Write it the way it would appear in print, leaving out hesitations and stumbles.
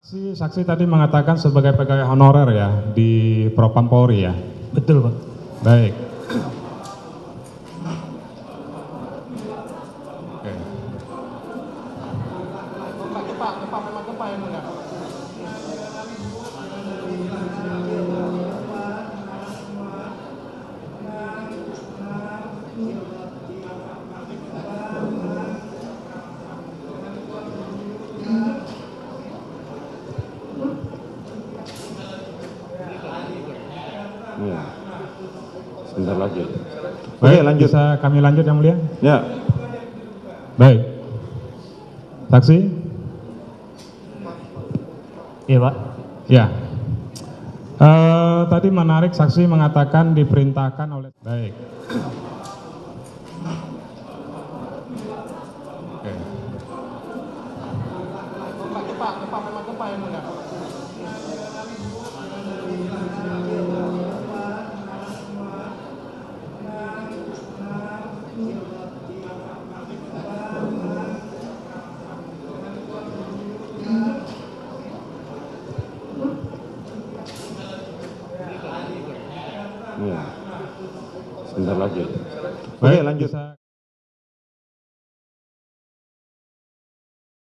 Saksi tadi mengatakan sebagai pegawai honorer ya di Propam Polri ya? Betul, Pak. Baik. Oke. Gempa memang gempa yang mulia. Ya. Sebentar lagi. Baik, Oke, lanjut. bisa kami lanjut yang mulia? Ya. Baik. Saksi? Iya, Pak. Ya. Tadi menarik saksi mengatakan diperintahkan oleh. Baik. Oke. Gempa memang gempa yang mulia. Ya. Sebentar lagi. Baik, Oke, lanjut. bisa